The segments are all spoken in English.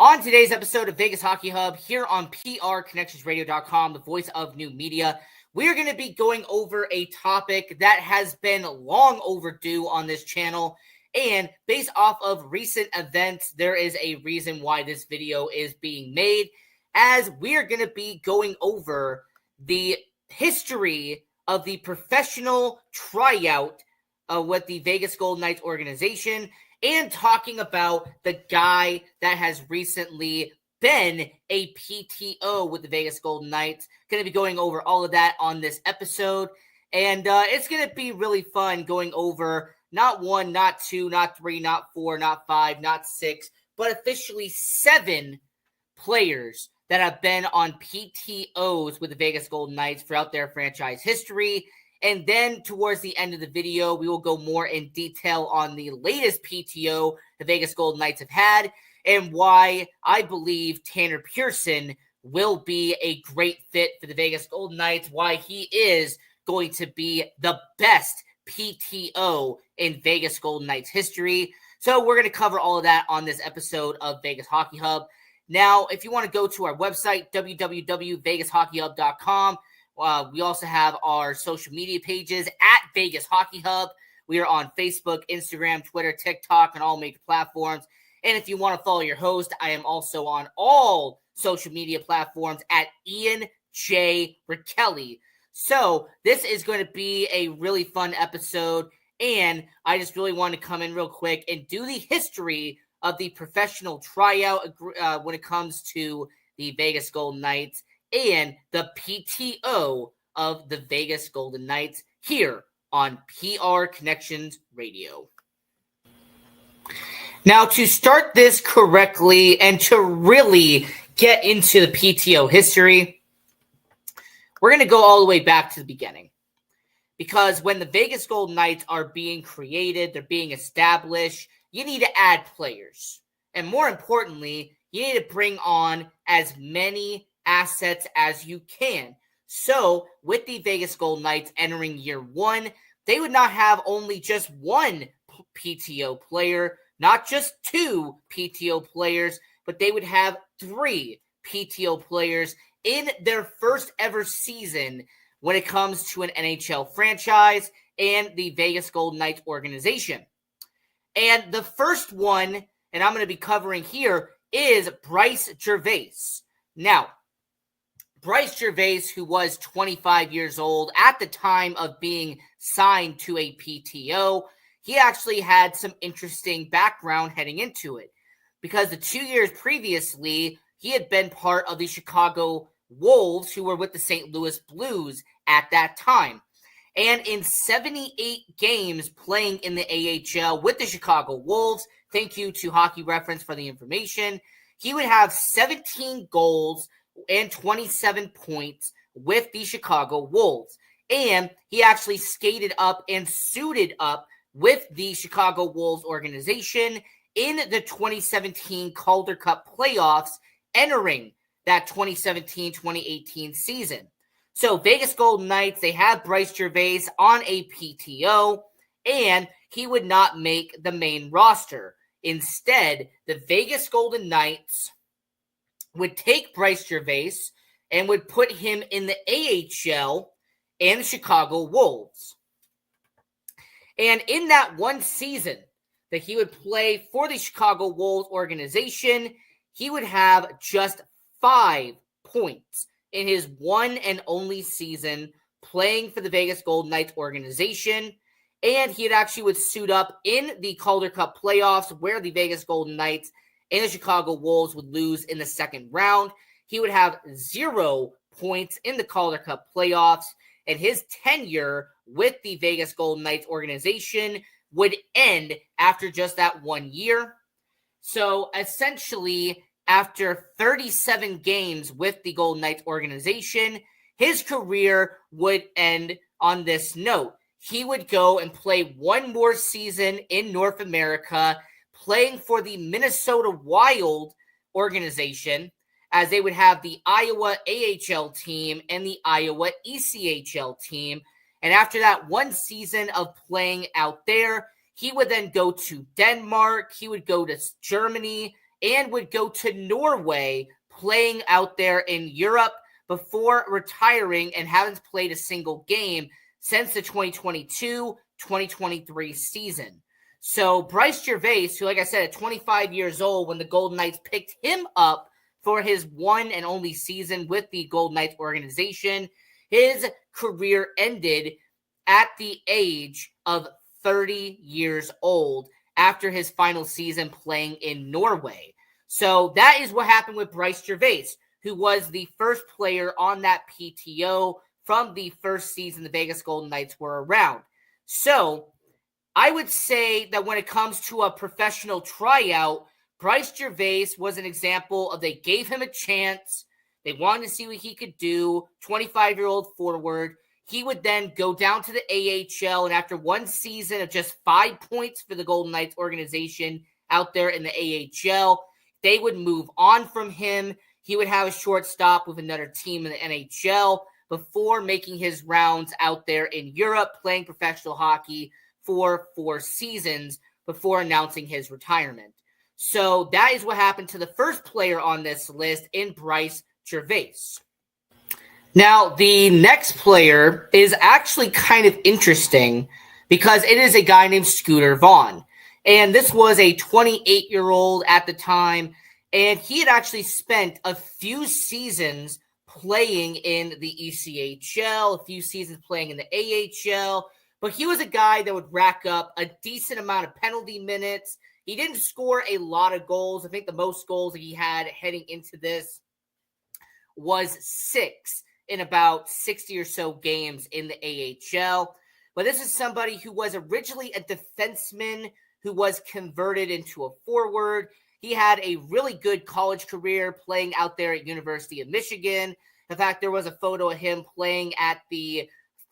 On today's episode of Vegas Hockey Hub, here on PRConnectionsRadio.com, the voice of new media, we're going to be going over a topic that has been long overdue on this channel. And based off of recent events, there is a reason why this video is being made, as we're going to be going over the history of the professional tryout with the Vegas Golden Knights organization, and talking about the guy that has recently been a PTO with the Vegas Golden Knights. Going to be going over all of that on this episode. And it's going to be really fun going over not one, not two, not three, not four, not five, not six, but officially 7 players that have been on PTOs with the Vegas Golden Knights throughout their franchise history. And then towards the end of the video, we will go more in detail on the latest PTO the Vegas Golden Knights have had and why I believe Tanner Pearson will be a great fit for the Vegas Golden Knights, why he is going to be the best PTO in Vegas Golden Knights history. So we're going to cover all of that on this episode of Vegas Hockey Hub. Now, if you want to go to our website, www.vegashockeyhub.com, we also have our social media pages at Vegas Hockey Hub. We are on Facebook, Instagram, Twitter, TikTok, and all major platforms. And if you want to follow your host, I am also on all social media platforms at Ian J. Rickelli. So this is going to be a really fun episode, and I just really want to come in real quick and do the history of the professional tryout when it comes to the Vegas Golden Knights and the PTO of the Vegas Golden Knights here on PR Connections Radio. Now, to start this correctly and to really get into the PTO history, we're going to go all the way back to the beginning. Because when the Vegas Golden Knights are being created, they're being established, you need to add players. And more importantly, you need to bring on as many assets as you can. So with the Vegas Golden Knights entering year 1, they would not have only just one PTO player, not just 2 PTO players, but they would have 3 PTO players in their first ever season when it comes to an NHL franchise and the Vegas Golden Knights organization. And the first one, and I'm going to be covering here, is Bryce Gervais. Now, Bryce Gervais, who was 25 years old at the time of being signed to a PTO, he actually had some interesting background heading into it. Because the 2 years previously, he had been part of the Chicago Wolves, who were with the St. Louis Blues at that time. And in 78 games playing in the AHL with the Chicago Wolves, thank you to Hockey Reference for the information, he would have 17 goals and 27 points with the Chicago Wolves. And he actually skated up and suited up with the Chicago Wolves organization in the 2017 Calder Cup playoffs, entering that 2017-2018 season. So Vegas Golden Knights, they have Bryce Gervais on a PTO, and he would not make the main roster. Instead, the Vegas Golden Knights would take Bryce Gervais and would put him in the AHL and the Chicago Wolves. And in that one season that he would play for the Chicago Wolves organization, he would have just 5 points in his one and only season playing for the Vegas Golden Knights organization. And he actually would suit up in the Calder Cup playoffs, where the Vegas Golden Knights and the Chicago Wolves would lose in the second round. He would have 0 points in the Calder Cup playoffs, and his tenure with the Vegas Golden Knights organization would end after just that 1 year. So essentially, after 37 games with the Golden Knights organization, his career would end on this note. He would go and play one more season in North America, playing for the Minnesota Wild organization, as they would have the Iowa AHL team and the Iowa ECHL team. And after that one season of playing out there, he would then go to Denmark, he would go to Germany, and would go to Norway, playing out there in Europe before retiring and hasn't played a single game since the 2022-2023 season. So Bryce Gervais, who, like I said, at 25 years old, when the Golden Knights picked him up for his one and only season with the Golden Knights organization, his career ended at the age of 30 years old after his final season playing in Norway. So that is what happened with Bryce Gervais, who was the first player on that PTO from the first season the Vegas Golden Knights were around. So I would say that when it comes to a professional tryout, Bryce Gervais was an example of they gave him a chance. They wanted to see what he could do. 25-year-old forward. He would then go down to the AHL, and after one season of just 5 points for the Golden Knights organization out there in the AHL, they would move on from him. He would have a short stop with another team in the NHL before making his rounds out there in Europe, playing professional hockey for 4 seasons before announcing his retirement. So that is what happened to the first player on this list in Bryce Gervais. Now, the next player is actually kind of interesting because it is a guy named Scooter Vaughn. And this was a 28-year-old at the time, and he had actually spent a few seasons playing in the ECHL, a few seasons playing in the AHL, but he was a guy that would rack up a decent amount of penalty minutes. He didn't score a lot of goals. I think the most goals that he had heading into this was 6 in about 60 or so games in the AHL. But this is somebody who was originally a defenseman who was converted into a forward. He had a really good college career playing out there at University of Michigan. In fact, there was a photo of him playing at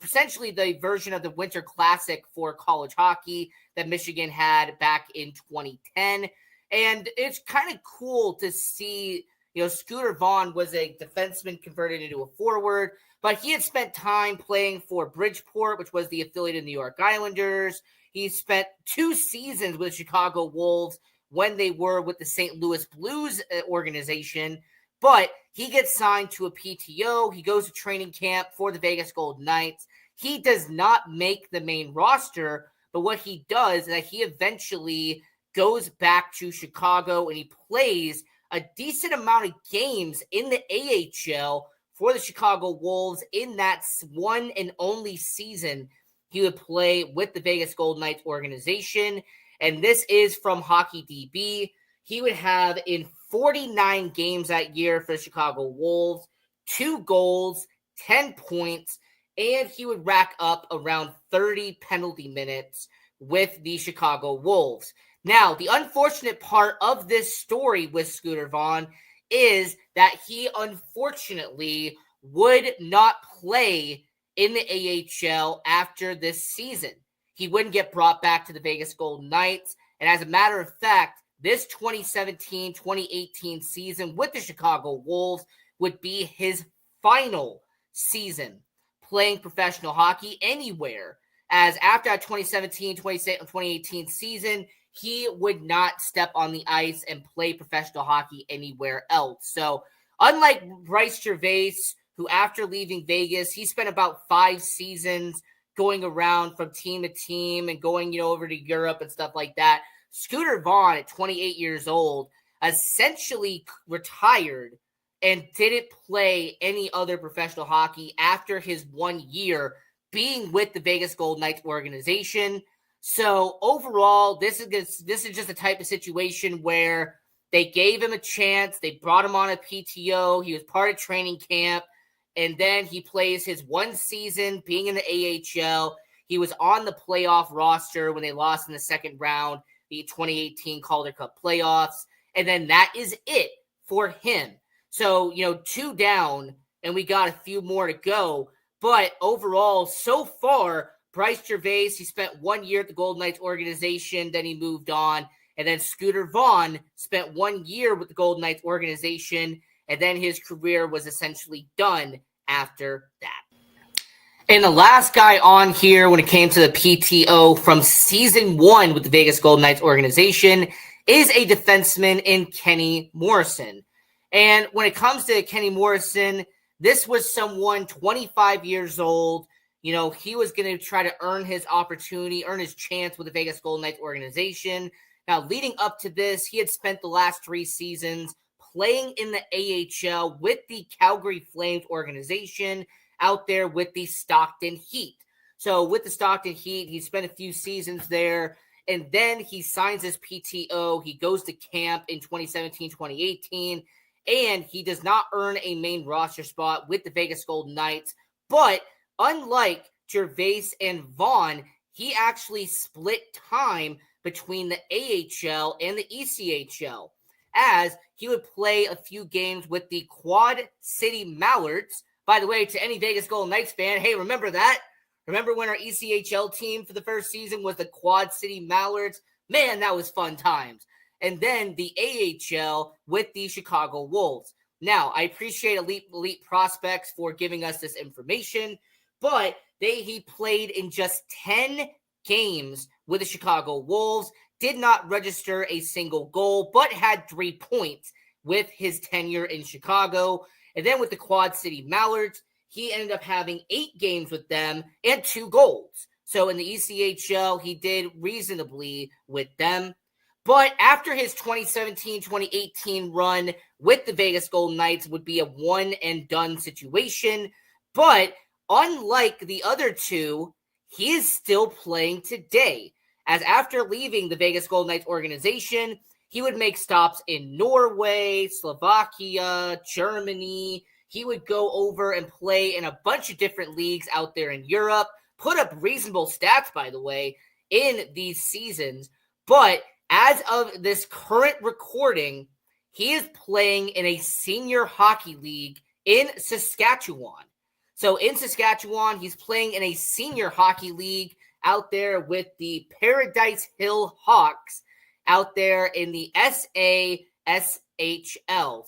essentially the version of the Winter Classic for college hockey that Michigan had back in 2010. And it's kind of cool to see, Scooter Vaughn was a defenseman converted into a forward, but he had spent time playing for Bridgeport, which was the affiliate of the New York Islanders. He spent 2 seasons with the Chicago Wolves when they were with the St. Louis Blues organization, but he gets signed to a PTO. He goes to training camp for the Vegas Golden Knights. He does not make the main roster, but what he does is that he eventually goes back to Chicago and he plays a decent amount of games in the AHL for the Chicago Wolves in that one and only season he would play with the Vegas Golden Knights organization. And this is from Hockey DB. He would have in 49 games that year for the Chicago Wolves, 2 goals, 10 points, and he would rack up around 30 penalty minutes with the Chicago Wolves. Now, the unfortunate part of this story with Scooter Vaughn is that he unfortunately would not play in the AHL after this season. He wouldn't get brought back to the Vegas Golden Knights. And as a matter of fact, this 2017-2018 season with the Chicago Wolves would be his final season playing professional hockey anywhere. As after that 2017-2018 season, he would not step on the ice and play professional hockey anywhere else. So unlike Bryce Gervais, who after leaving Vegas, he spent about 5 seasons going around from team to team and going, over to Europe and stuff like that. Scooter Vaughn at 28 years old essentially retired and didn't play any other professional hockey after his 1 year being with the Vegas Golden Knights organization. So overall, this is just a type of situation where they gave him a chance. They brought him on a PTO. He was part of training camp. And then he plays his 1 season being in the AHL. He was on the playoff roster when they lost in the second round, the 2018 Calder Cup playoffs. And then that is it for him. So, 2 down, and we got a few more to go. But overall, so far, Bryce Gervais, he spent 1 year at the Golden Knights organization, then he moved on. And then Scooter Vaughn spent 1 year with the Golden Knights organization, and then his career was essentially done after that. And the last guy on here when it came to the PTO from season 1 with the Vegas Golden Knights organization is a defenseman in Kenny Morrison. And when it comes to Kenny Morrison, this was someone 25 years old. You know, he was going to try to earn his opportunity, earn his chance with the Vegas Golden Knights organization. Now, leading up to this, he had spent the last 3 seasons playing in the AHL with the Calgary Flames organization out there with the Stockton Heat. So with the Stockton Heat, he spent a few seasons there, and then he signs his PTO. He goes to camp in 2017, 2018, and he does not earn a main roster spot with the Vegas Golden Knights. But unlike Gervais and Vaughn, he actually split time between the AHL and the ECHL, as he would play a few games with the Quad City Mallards. By the way, to any Vegas Golden Knights fan, hey, remember that? Remember when our ECHL team for the first season was the Quad City Mallards? Man, that was fun times. And then the AHL with the Chicago Wolves. Now, I appreciate Elite Prospects for giving us this information, but he played in just 10 games with the Chicago Wolves, did not register a single goal, but had 3 points with his tenure in Chicago. And then with the Quad City Mallards, he ended up having 8 games with them and 2 goals. So in the ECHL, he did reasonably with them. But after his 2017-2018 run with the Vegas Golden Knights would be a one-and-done situation. But unlike the other two, he is still playing today, as after leaving the Vegas Golden Knights organization, he would make stops in Norway, Slovakia, Germany. He would go over and play in a bunch of different leagues out there in Europe, put up reasonable stats, by the way, in these seasons. But as of this current recording, he is playing in a senior hockey league in Saskatchewan. So in Saskatchewan, he's playing in a senior hockey league out there with the Paradise Hill Hawks out there in the SASHL.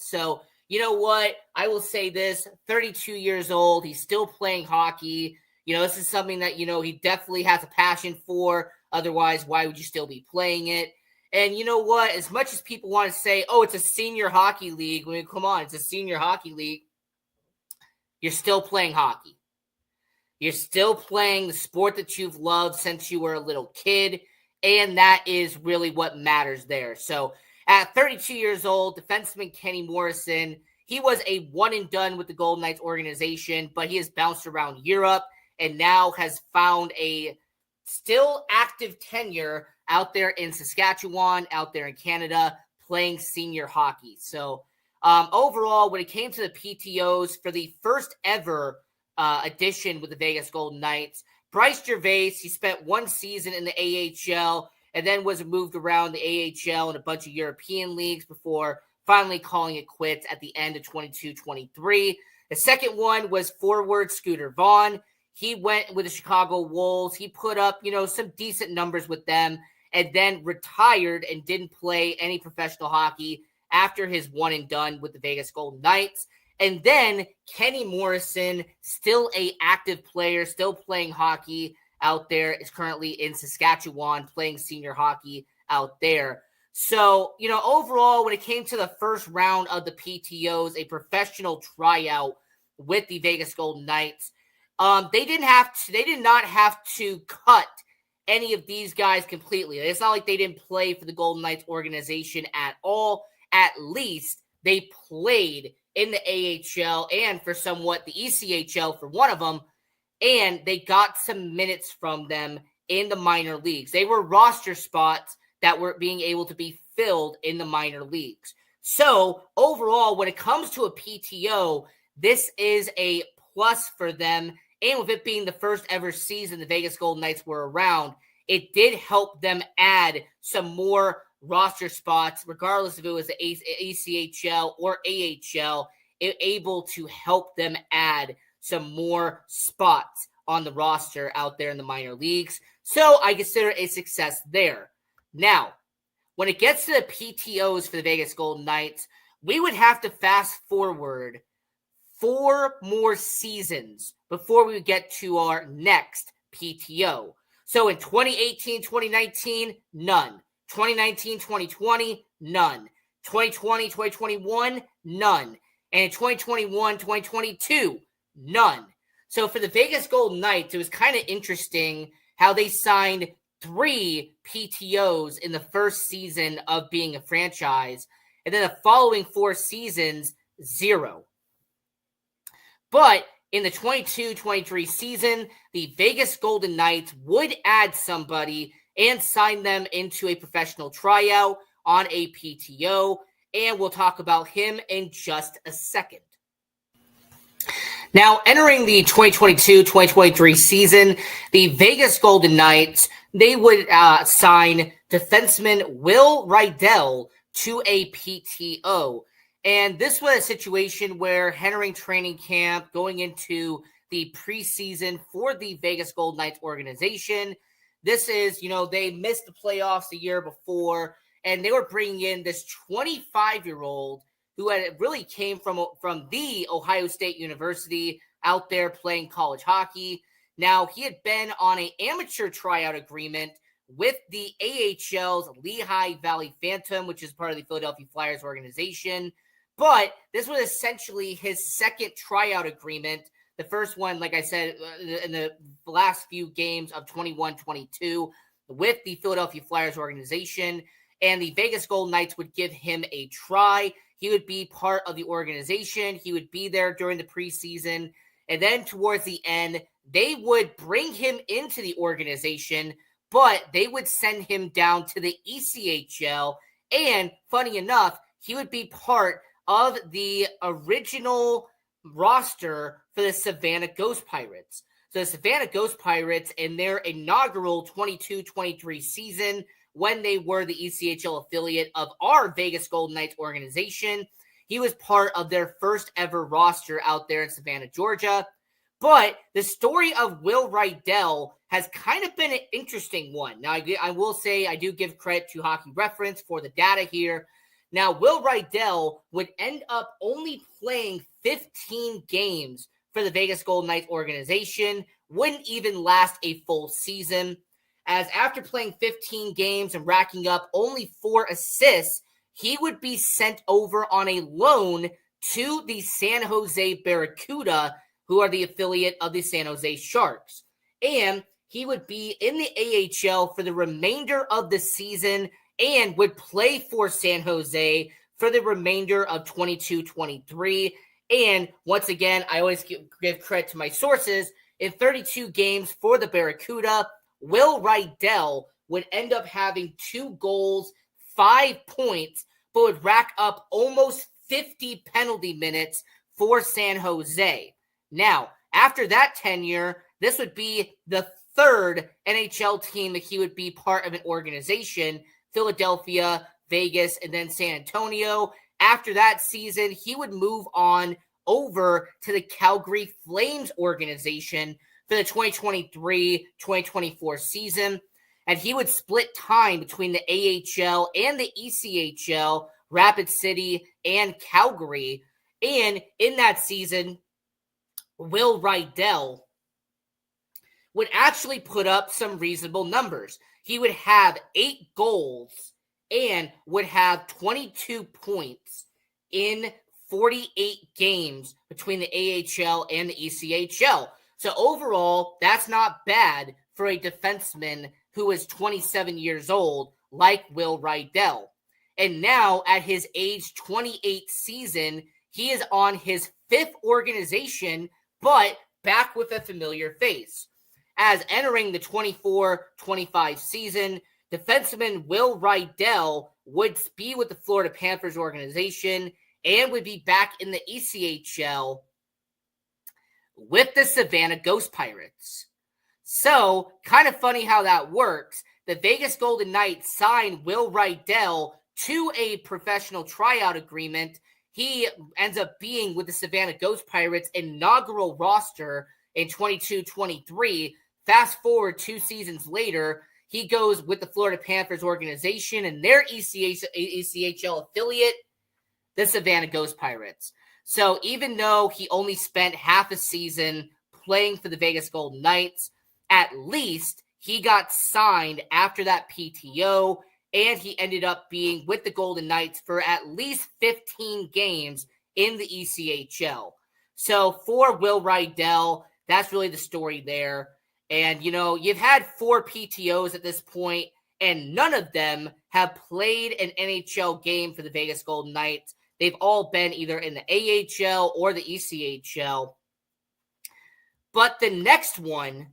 So, you know what? I will say this, 32 years old. He's still playing hockey. You know, this is something that, you know, he definitely has a passion for. Otherwise, why would you still be playing it? And you know what? As much as people want to say, oh, it's a senior hockey league. I mean, come on, it's a senior hockey league. You're still playing hockey. You're still playing the sport that you've loved since you were a little kid, and that is really what matters there. So at 32 years old, defenseman Kenny Morrison, he was a one-and-done with the Golden Knights organization, but he has bounced around Europe and now has found a still active tenure out there in Saskatchewan, out there in Canada, playing senior hockey. So overall, when it came to the PTOs for the first ever edition with the Vegas Golden Knights, Bryce Gervais, he spent 1 season in the AHL and then was moved around the AHL and a bunch of European leagues before finally calling it quits at the end of 22-23. The second one was forward Scooter Vaughn. He went with the Chicago Wolves. He put up, you know, some decent numbers with them and then retired and didn't play any professional hockey after his one and done with the Vegas Golden Knights. And then Kenny Morrison, still a active player, still playing hockey out there, is currently in Saskatchewan playing senior hockey out there. So, you know, overall, when it came to the first round of the PTOs, a professional tryout with the Vegas Golden Knights, they did not have to cut any of these guys completely. It's not like they didn't play for the Golden Knights organization at all. At least they played in the AHL and for somewhat the ECHL for one of them, and they got some minutes from them in the minor leagues. They were roster spots that were being able to be filled in the minor leagues. So overall, when it comes to a PTO, this is a plus for them. And with it being the first ever season the Vegas Golden Knights were around, it did help them add some more roster spots, regardless if it was the ECHL or AHL, able to help them add some more spots on the roster out there in the minor leagues. So I consider a success there. Now, when it gets to the PTOs for the Vegas Golden Knights, we would have to fast forward 4 more seasons before we get to our next PTO. So in 2018, 2019, none. 2019-2020, none. 2020-2021, none. And 2021-2022, none. So for the Vegas Golden Knights, it was kind of interesting how they signed 3 PTOs in the first season of being a franchise, and then the following 4 seasons, 0. But in the 22-23 season, the Vegas Golden Knights would add somebody and sign them into a professional tryout on a PTO, and we'll talk about him in just a second. Now, entering the 2022-2023 season, the Vegas Golden Knights, they would sign defenseman Will Rydell to a PTO. And this was a situation where entering training camp, going into the preseason for the Vegas Golden Knights organization, this is, they missed the playoffs the year before, and they were bringing in this 25-year-old who had really came from the Ohio State University out there playing college hockey. Now, he had been on an amateur tryout agreement with the AHL's Lehigh Valley Phantom, which is part of the Philadelphia Flyers organization. But this was essentially his second tryout agreement. The first one, like I said, in the last few games of 21-22 with the Philadelphia Flyers organization. And the Vegas Golden Knights would give him a try. He would be part of the organization. He would be there during the preseason. And then towards the end, they would bring him into the organization, but they would send him down to the ECHL. And funny enough, he would be part of the original roster for the Savannah Ghost Pirates. So the Savannah Ghost Pirates, in their inaugural 22-23 season, when they were the ECHL affiliate of our Vegas Golden Knights organization, he was part of their first ever roster out there in Savannah, Georgia. But the story of Will Rydell has kind of been an interesting one. Now, I will say I do give credit to Hockey Reference for the data here. Now, Will Rydell would end up only playing 15 games for the Vegas Golden Knights organization, wouldn't even last a full season, as after playing 15 games and racking up only 4 assists, he would be sent over on a loan to the San Jose Barracuda, who are the affiliate of the San Jose Sharks. And he would be in the AHL for the remainder of the season and would play for San Jose for the remainder of 22-23. And once again, I always give credit to my sources. In 32 games for the Barracuda, Will Rydell would end up having 2 goals, 5 points, but would rack up almost 50 penalty minutes for San Jose. Now, after that tenure, this would be the 3rd NHL team that he would be part of an organization, Philadelphia, Vegas, and then San Antonio. After that season, he would move on over to the Calgary Flames organization for the 2023-2024 season. And he would split time between the AHL and the ECHL, Rapid City and Calgary. And in that season, Will Rydell would actually put up some reasonable numbers. He would have 8 goals and would have 22 points in 48 games between the AHL and the ECHL. So overall, that's not bad for a defenseman who is 27 years old like Will Rydell. And now at his age 28 season, he is on his 5th organization, but back with a familiar face. As entering the 24-25 season, defenseman Will Rydell would be with the Florida Panthers organization and would be back in the ECHL with the Savannah Ghost Pirates. So, kind of funny how that works. The Vegas Golden Knights signed Will Rydell to a professional tryout agreement. He ends up being with the Savannah Ghost Pirates' inaugural roster in 22-23. Fast forward 2 seasons later, he goes with the Florida Panthers organization and their ECHL affiliate, the Savannah Ghost Pirates. So even though he only spent half a season playing for the Vegas Golden Knights, at least he got signed after that PTO and he ended up being with the Golden Knights for at least 15 games in the ECHL. So for Will Rydell, that's really the story there. And, you've had 4 PTOs at this point, and none of them have played an NHL game for the Vegas Golden Knights. They've all been either in the AHL or the ECHL. But the next one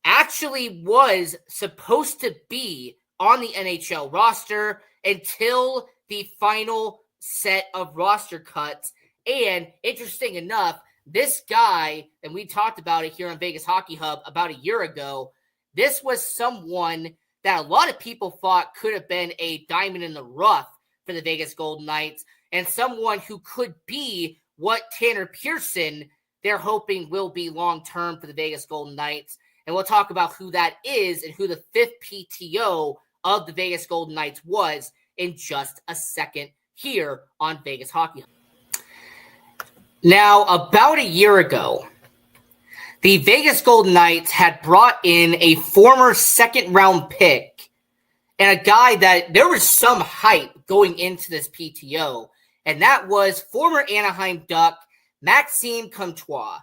actually was supposed to be on the NHL roster until the final set of roster cuts. And interesting enough, this guy, and we talked about it here on Vegas Hockey Hub about a year ago, this was someone that a lot of people thought could have been a diamond in the rough for the Vegas Golden Knights, and someone who could be what Tanner Pearson, they're hoping, will be long-term for the Vegas Golden Knights. And we'll talk about who that is and who the 5th PTO of the Vegas Golden Knights was in just a second here on Vegas Hockey Hub. Now, about a year ago, the Vegas Golden Knights had brought in a former second-round pick and a guy that there was some hype going into this PTO, and that was former Anaheim Duck Maxime Comtois.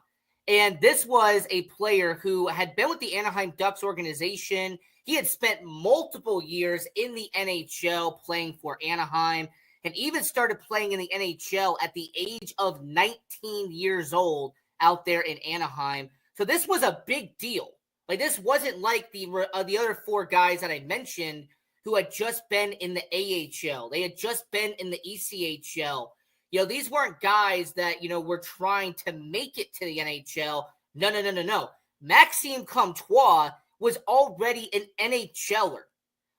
And this was a player who had been with the Anaheim Ducks organization. He had spent multiple years in the NHL playing for Anaheim, and even started playing in the NHL at the age of 19 years old out there in Anaheim. So this was a big deal. Like, this wasn't like the other 4 guys that I mentioned who had just been in the AHL. They had just been in the ECHL. These weren't guys that, were trying to make it to the NHL. No. Maxime Comtois was already an NHLer.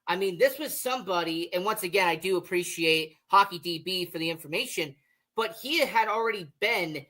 I mean, this was somebody, and once again, I do appreciate Hockey DB for the information, but he had already been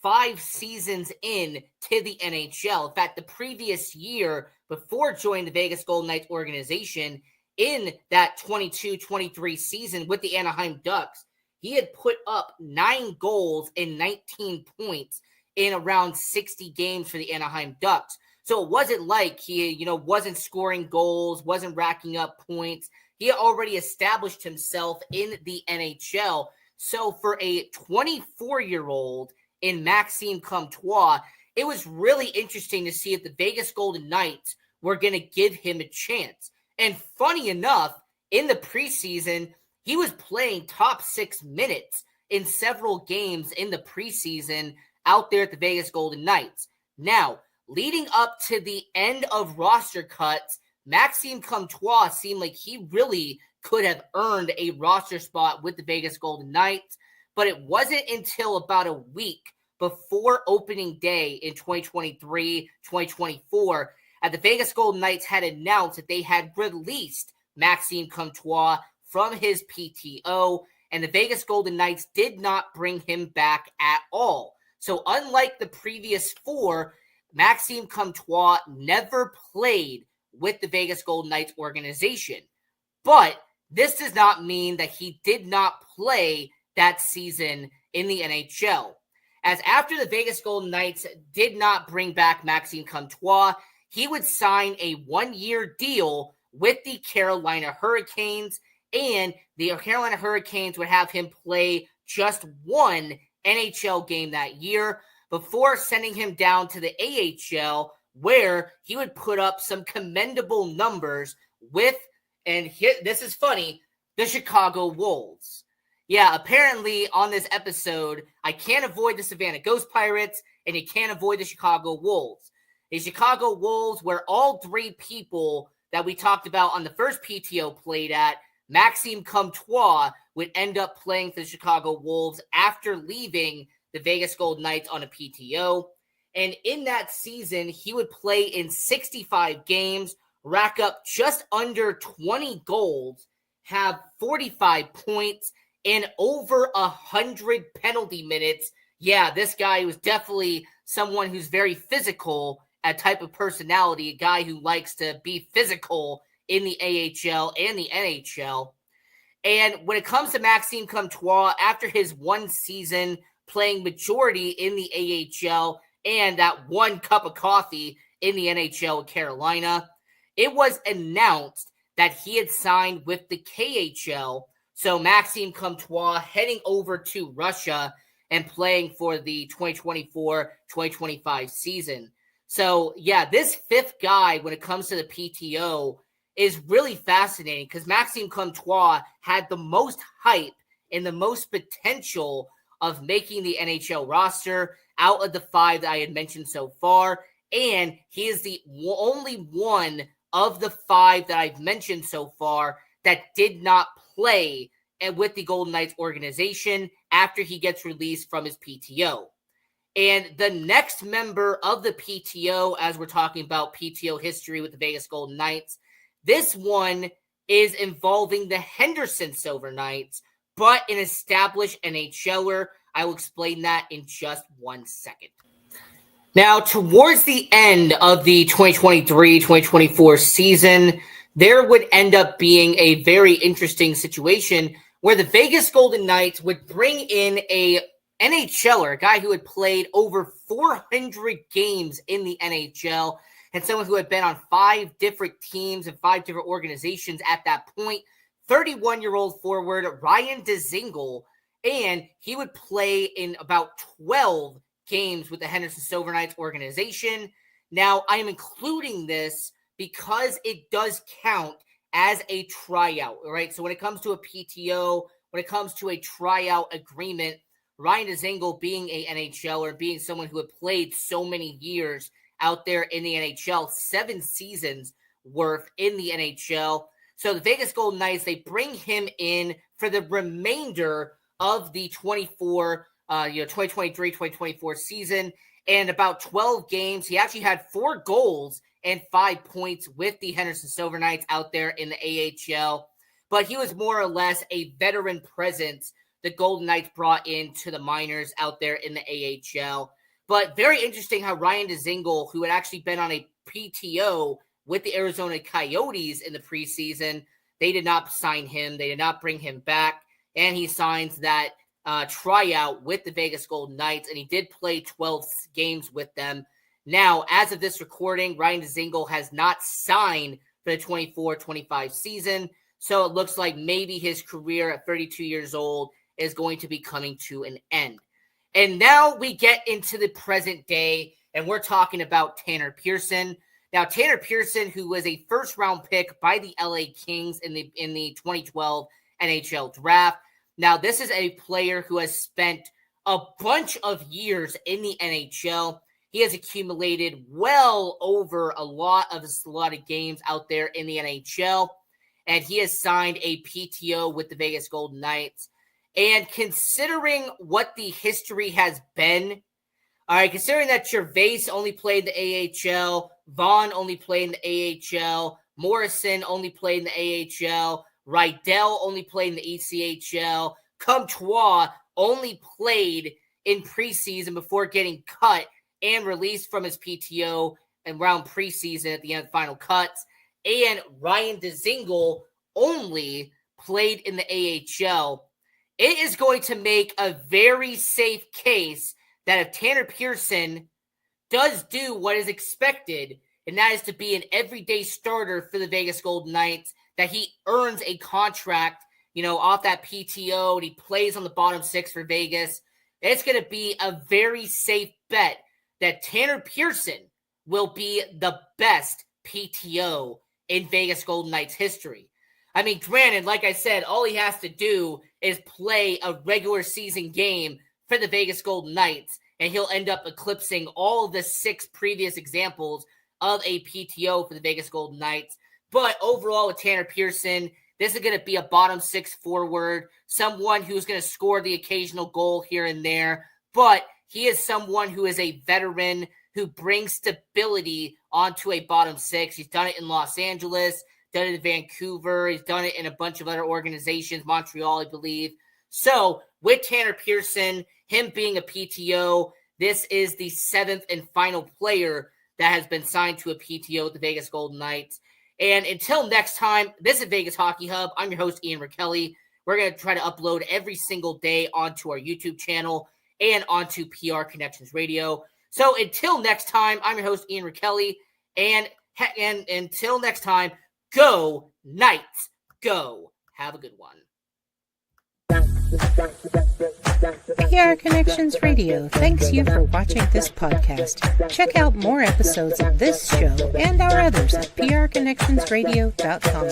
5 seasons in to the NHL. In fact, the previous year, before joining the Vegas Golden Knights organization, in that 22-23 season with the Anaheim Ducks, he had put up 9 goals and 19 points in around 60 games for the Anaheim Ducks. So it wasn't like he, wasn't scoring goals, wasn't racking up points. He had already established himself in the NHL. So for a 24-year-old in Maxime Comtois, it was really interesting to see if the Vegas Golden Knights were going to give him a chance. And funny enough, in the preseason, he was playing top 6 minutes in several games in the preseason out there at the Vegas Golden Knights. Now, leading up to the end of roster cuts, Maxime Comtois seemed like he really could have earned a roster spot with the Vegas Golden Knights, but it wasn't until about a week before opening day in 2023-2024 that the Vegas Golden Knights had announced that they had released Maxime Comtois from his PTO, and the Vegas Golden Knights did not bring him back at all. So unlike the previous 4, Maxime Comtois never played with the Vegas Golden Knights organization. But this does not mean that he did not play that season in the NHL. As after the Vegas Golden Knights did not bring back Maxime Comtois, he would sign a 1-year deal with the Carolina Hurricanes, and the Carolina Hurricanes would have him play just 1 NHL game that year before sending him down to the AHL, where he would put up some commendable numbers with, and here, this is funny, the Chicago Wolves. Yeah, apparently on this episode, I can't avoid the Savannah Ghost Pirates, and you can't avoid the Chicago Wolves. The Chicago Wolves, where all 3 people that we talked about on the first PTO played at, Maxime Comtois would end up playing for the Chicago Wolves after leaving the Vegas Golden Knights on a PTO. And in that season, he would play in 65 games, rack up just under 20 goals, have 45 points, and over 100 penalty minutes. Yeah, this guy was definitely someone who's very physical, a type of personality, a guy who likes to be physical in the AHL and the NHL. And when it comes to Maxime Comtois, after his 1 season playing majority in the AHL and that 1 cup of coffee in the NHL with Carolina, it was announced that he had signed with the KHL. So Maxime Comtois heading over to Russia and playing for the 2024-2025 season. So, yeah, this fifth guy, when it comes to the PTO, is really fascinating because Maxime Comtois had the most hype and the most potential of making the NHL roster out of the five that I had mentioned so far. And he is the only one of the five that I've mentioned so far that did not play with the Golden Knights organization after he gets released from his PTO. And the next member of the PTO, as we're talking about PTO history with the Vegas Golden Knights, this one is involving the Henderson Silver Knights, but an established NHLer. I will explain that in just 1 second. Now, towards the end of the 2023-2024 season, there would end up being a very interesting situation where the Vegas Golden Knights would bring in a NHLer, a guy who had played over 400 games in the NHL, and someone who had been on 5 different teams and 5 different organizations at that point, 31-year-old forward Ryan Dzingel, and he would play in about 12 games with the Henderson Silver Knights organization. Now, I am including this because it does count as a tryout, right? So when it comes to a PTO, when it comes to a tryout agreement, Ryan Dzingel being a NHLer, being someone who had played so many years out there in the NHL, 7 seasons worth in the NHL. So the Vegas Golden Knights, they bring him in for the remainder of the 2023-2024 season, and about 12 games. He actually had 4 goals and 5 points with the Henderson Silver Knights out there in the AHL. But he was more or less a veteran presence the Golden Knights brought into the minors out there in the AHL. But very interesting how Ryan Dzingel, who had actually been on a PTO with the Arizona Coyotes in the preseason, they did not sign him. They did not bring him back. And he signs that tryout with the Vegas Golden Knights, and he did play 12 games with them. Now, as of this recording, Ryan Dzingel has not signed for the 24-25 season, so it looks like maybe his career at 32 years old is going to be coming to an end. And now we get into the present day, and we're talking about Tanner Pearson. Now, Tanner Pearson, who was a first-round pick by the LA Kings in the 2012 NHL draft. Now, this is a player who has spent a bunch of years in the NHL. He has accumulated well over a lot of games out there in the NHL, and he has signed a PTO with the Vegas Golden Knights. And considering what the history has been, all right, considering that Gervais only played the AHL, Vaughn only played in the AHL, Morrison only played in the AHL, Rydell only played in the ECHL, Comtois only played in preseason before getting cut and released from his PTO around preseason at the end of the final cuts, and Ryan Dzingel only played in the AHL. It is going to make a very safe case that if Tanner Pearson does do what is expected, and that is to be an everyday starter for the Vegas Golden Knights, that he earns a contract, off that PTO, and he plays on the bottom 6 for Vegas, it's going to be a very safe bet that Tanner Pearson will be the best PTO in Vegas Golden Knights history. I mean, granted, like I said, all he has to do is play a regular season game for the Vegas Golden Knights, and he'll end up eclipsing all of the 6 previous examples of a PTO for the Vegas Golden Knights. But overall, with Tanner Pearson, this is going to be a bottom 6 forward, someone who's going to score the occasional goal here and there, but he is someone who is a veteran who brings stability onto a bottom 6. He's done it in Los Angeles, done it in Vancouver. He's done it in a bunch of other organizations, Montreal, I believe. So with Tanner Pearson, him being a PTO, this is the 7th and final player that has been signed to a PTO with the Vegas Golden Knights. And until next time, this is Vegas Hockey Hub. I'm your host, Ian Rakelli. We're going to try to upload every single day onto our YouTube channel and onto PR Connections Radio. So until next time, I'm your host, Ian Rakelli. And until next time, go night. Go. Have a good one. PR Connections Radio thanks you for watching this podcast. Check out more episodes of this show and our others at prconnectionsradio.com.